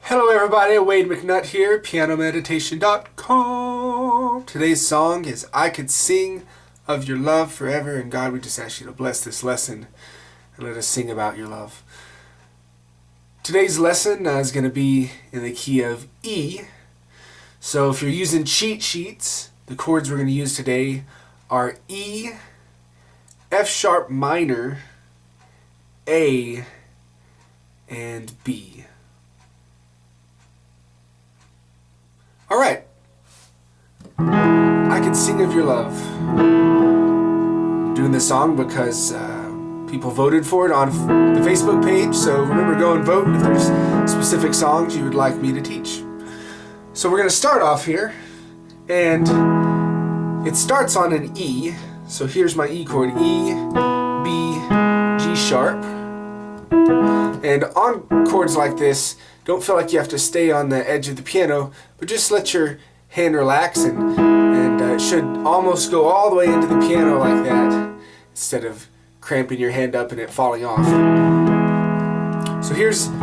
Hello everybody, Wade McNutt here, pianomeditation.com. Today's song is I Could Sing of Your Love Forever, and God, we just ask you to bless this lesson and let us sing about your love. Today's lesson is going to be in the key of E. So if you're using cheat sheets, the chords we're going to use today are E, F sharp minor, A, and B. All right. I Could Sing of Your Love. I'm doing this song because people voted for it on the Facebook page, so remember, go and vote if there's specific songs you would like me to teach. So we're going to start off here, and it starts on an E. So here's my E chord, E, B, G sharp. And on chords like this, don't feel like you have to stay on the edge of the piano, but just let your hand relax, and it should almost go all the way into the piano like that, instead of cramping your hand up and it falling off. So here's the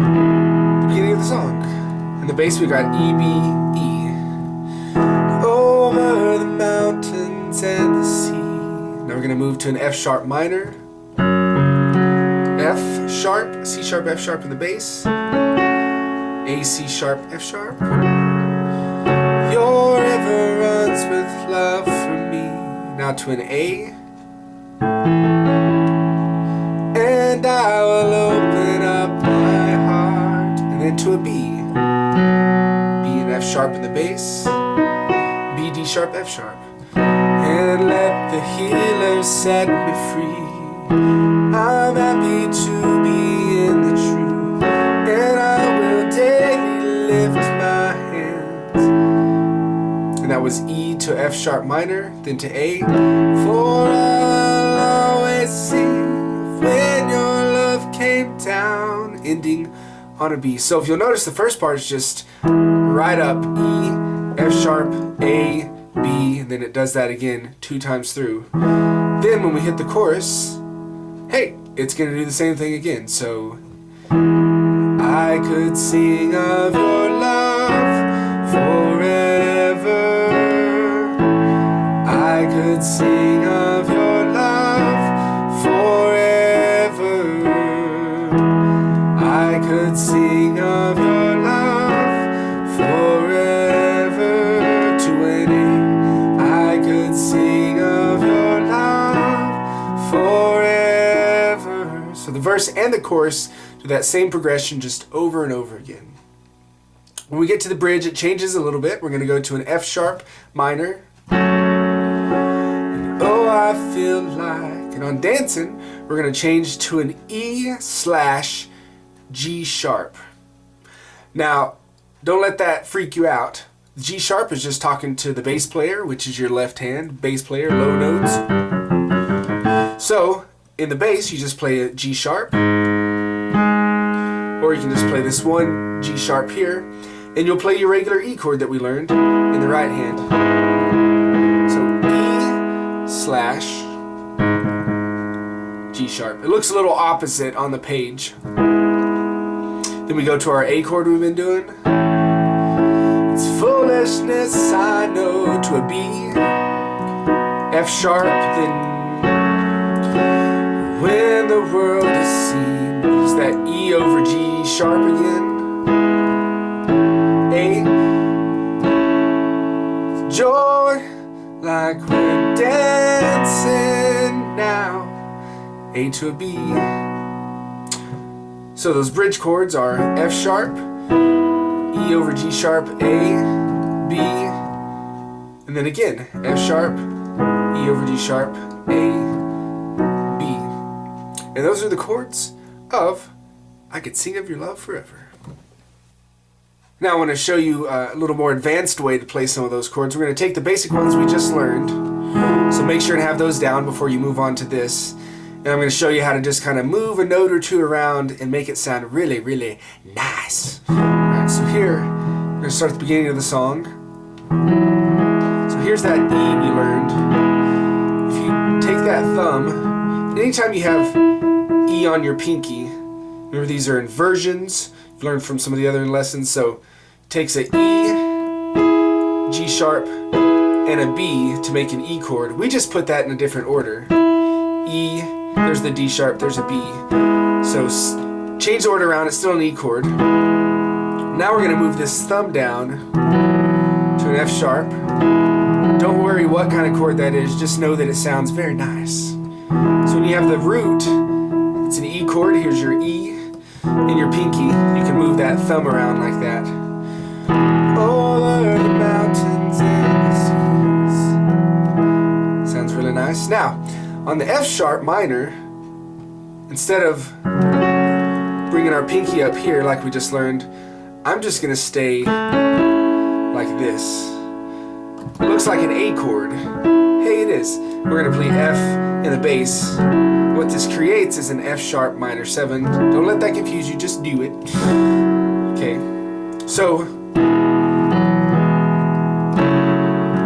beginning of the song. In the bass we got E, B, E. Over the mountains and the sea. Now we're going to move to an F sharp minor. F sharp, C sharp, F sharp in the bass. A, C sharp, F sharp. Your river runs with love for me. Now to an A. And I will open up my heart. And then to a B. B and F sharp in the bass. B, D sharp, F sharp. And let the healer set me free. I'm happy to be in the truth, and I will daily lift my hands. And that was E to F sharp minor, then to A. For I'll always sing when your love came down, ending on a B. So if you'll notice, the first part is just right up, E, F sharp, A, B, and then it does that again 2 times through. Then when we hit the chorus, hey, it's going to do the same thing again. So, I could sing of your love forever. I could sing of your love forever. I could sing of your love forever. To an A. I could sing of your love forever. So the verse and the chorus do that same progression just over and over again. When we get to the bridge, it changes a little bit. We're going to go to an F sharp minor. And oh, I feel like. And on dancing, we're going to change to an E slash G sharp. Now, don't let that freak you out. The G sharp is just talking to the bass player, which is your left hand, bass player, low notes. So, in the bass, you just play a G sharp, or you can just play this one G sharp here, and you'll play your regular E chord that we learned in the right hand. So E slash G sharp. It looks a little opposite on the page. Then we go to our A chord we've been doing. It's foolishness, I know, to a B, F sharp, then when the world is seen, there's that E over G sharp again. A, joy, like we're dancing now. A to a B. So those bridge chords are F sharp, E over G sharp, A, B, and then again, F sharp, E over G sharp, A, B. And those are the chords of I Could Sing of Your Love Forever. Now I want to show you a little more advanced way to play some of those chords. We're going to take the basic ones we just learned, so make sure to have those down before you move on to this. And I'm going to show you how to just kind of move a note or two around and make it sound really, really nice. Alright, so here, we're going to start at the beginning of the song. So here's that E we learned. If you take that thumb, anytime you have E on your pinky, remember these are inversions. I've learned from some of the other lessons. So takes a E, G sharp, and a B to make an E chord. We just put that in a different order. E, there's the D sharp, there's a B. So change the order around, it's still an E chord. Now we're going to move this thumb down to an F sharp. Don't worry what kind of chord that is, just know that it sounds very nice. So when you have the root, it's an E chord, here's your E, and your pinky, you can move that thumb around like that. Over the mountains and the seas. Sounds really nice. Now, on the F sharp minor, instead of bringing our pinky up here like we just learned, I'm just going to stay like this. It looks like an A chord. Hey, it is. We're going to play F in the bass. What this creates is an F sharp minor 7. Don't let that confuse you, just do it. Okay, so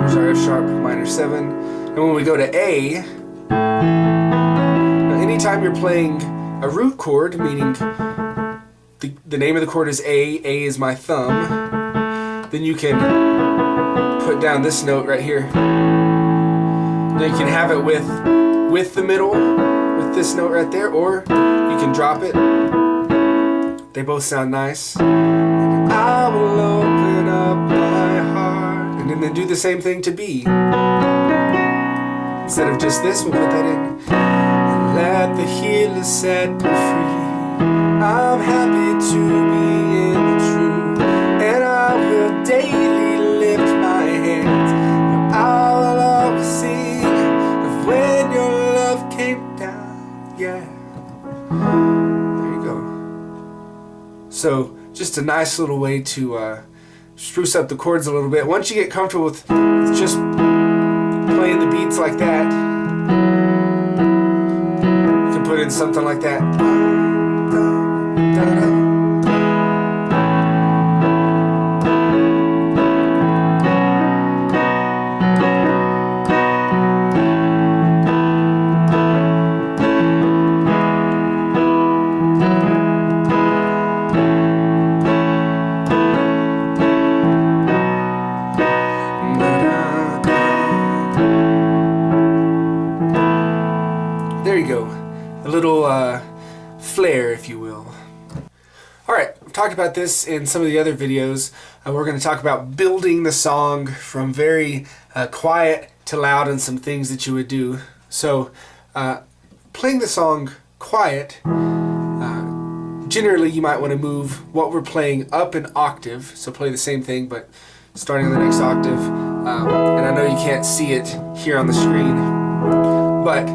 here's our F sharp minor 7. And when we go to A, now anytime you're playing a root chord, meaning the name of the chord is A is my thumb, then you can put down this note right here. Now you can have it with the middle, with this note right there, or you can drop it. They both sound nice. And I will open up my heart. And then do the same thing to B. Instead of just this, we'll put that in. And let the healer set me free. I'm happy to be in the truth, and I will daily lift my hands. For I will always sing of when your love came down. Yeah. There you go. So, just a nice little way to spruce up the chords a little bit. Once you get comfortable with just playing the beats like that, you can put in something like that. There you go. A little flair, if you will. Alright, I've talked about this in some of the other videos. We're going to talk about building the song from very quiet to loud and some things that you would do. So, playing the song quiet, generally you might want to move what we're playing up an octave. So play the same thing, but starting on the next octave. And I know you can't see it here on the screen, but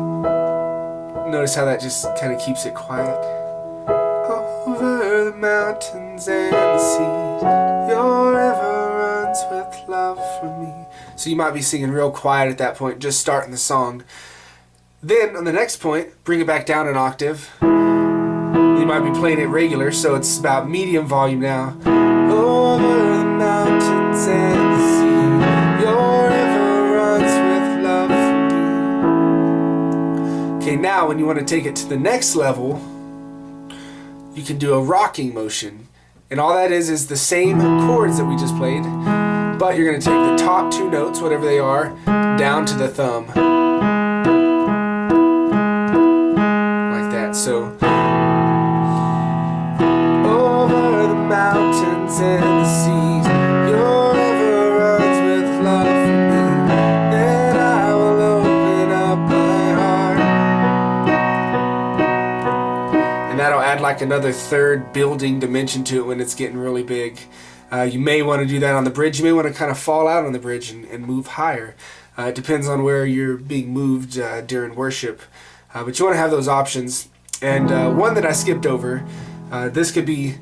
notice how that just kind of keeps it quiet. Over the mountains and the seas, your river runs with love for me. So you might be singing real quiet at that point, just starting the song. Then on the next point, bring it back down an octave. You might be playing it regular, so it's about medium volume now. Over the mountains and the sea, your river runs with love for me. Okay, now when you want to take it to the next level, you can do a rocking motion. And all that is the same chords that we just played, but you're going to take the top two notes, whatever they are, down to the thumb. Like that. So, over the mountains and the seas, your river runs with love for me, and I will open up my heart. And that'll add like another third building dimension to it when it's getting really big. You may want to do that on the bridge. You may want to kind of fall out on the bridge and move higher. It depends on where you're being moved during worship. But you want to have those options. And one that I skipped over, this could be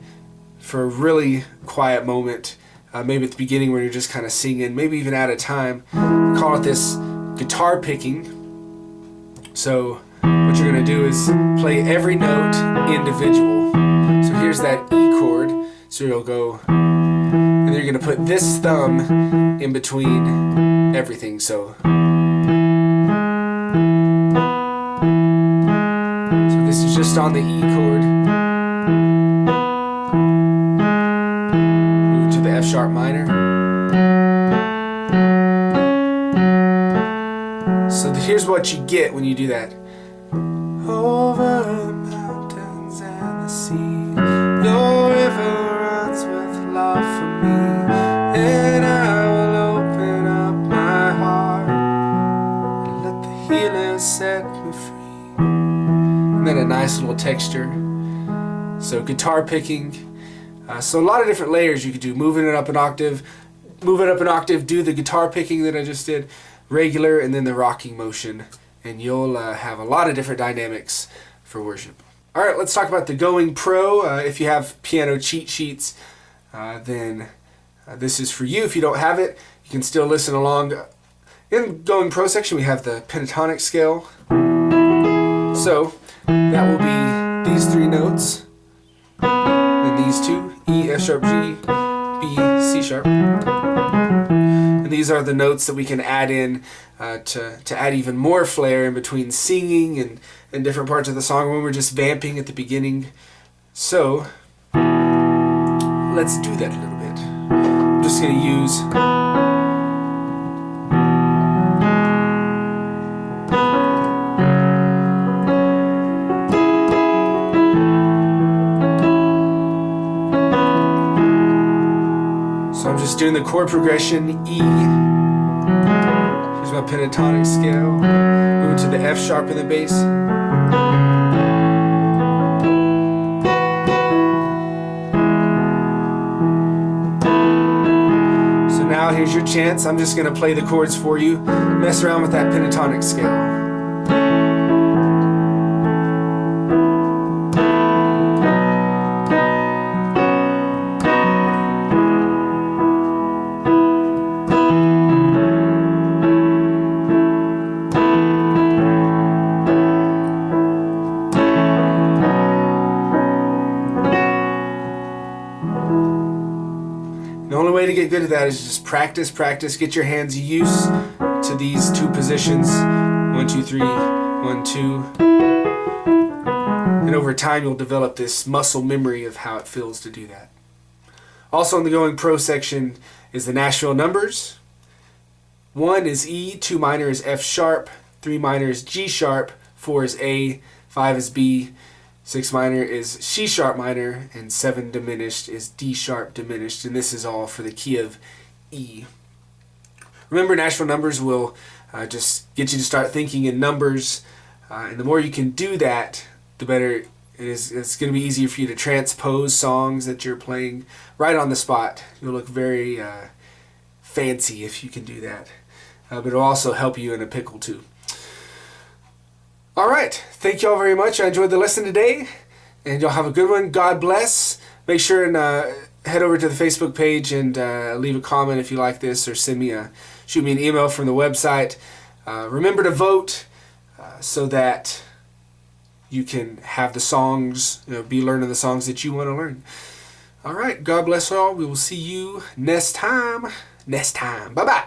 for a really quiet moment, maybe at the beginning where you're just kind of singing, maybe even out of time. We call it this guitar picking. So what you're going to do is play every note individual. So here's that E chord. So you'll go, and then you're going to put this thumb in between everything. So this is just on the E chord. F sharp minor. So here's what you get when you do that. Over the mountains and the sea, your river runs with love for me, and I will open up my heart and let the healer set me free. And then a nice little texture. So guitar picking. So a lot of different layers you could do. Moving it up an octave, do the guitar picking that I just did, regular, and then the rocking motion. And you'll have a lot of different dynamics for worship. All right, let's talk about the Going Pro. If you have piano cheat sheets, then this is for you. If you don't have it, you can still listen along. In Going Pro section, we have the pentatonic scale. So that will be these three notes, and these two, E, F sharp, G, B, C sharp. And these are the notes that we can add in to add even more flair in between singing and different parts of the song when we're just vamping at the beginning. So let's do that a little bit. I'm just going to use doing the chord progression E. Here's my pentatonic scale. Moving to the F sharp in the bass. So now here's your chance. I'm just going to play the chords for you. Mess around with that pentatonic scale. The only way to get good at that is just practice, get your hands used to these two positions. 1, 2, 3, 1, 2. And over time you'll develop this muscle memory of how it feels to do that. Also in the Going Pro section is the Nashville numbers. 1 is E, 2 minor is F sharp, 3 minor is G sharp, 4 is A, 5 is B, 6 minor is C sharp minor, and 7 diminished is D sharp diminished, and this is all for the key of E. Remember, Nashville numbers will just get you to start thinking in numbers, and the more you can do that, the better it is. It's going to be easier for you to transpose songs that you're playing right on the spot. You'll look very fancy if you can do that, but it'll also help you in a pickle too. All right, thank you all very much. I enjoyed the lesson today, and y'all have a good one. God bless. Make sure and head over to the Facebook page and leave a comment if you like this, or shoot me an email from the website. Remember to vote so that you can have the songs, be learning the songs that you want to learn. All right, God bless all. We will see you next time. Bye-bye.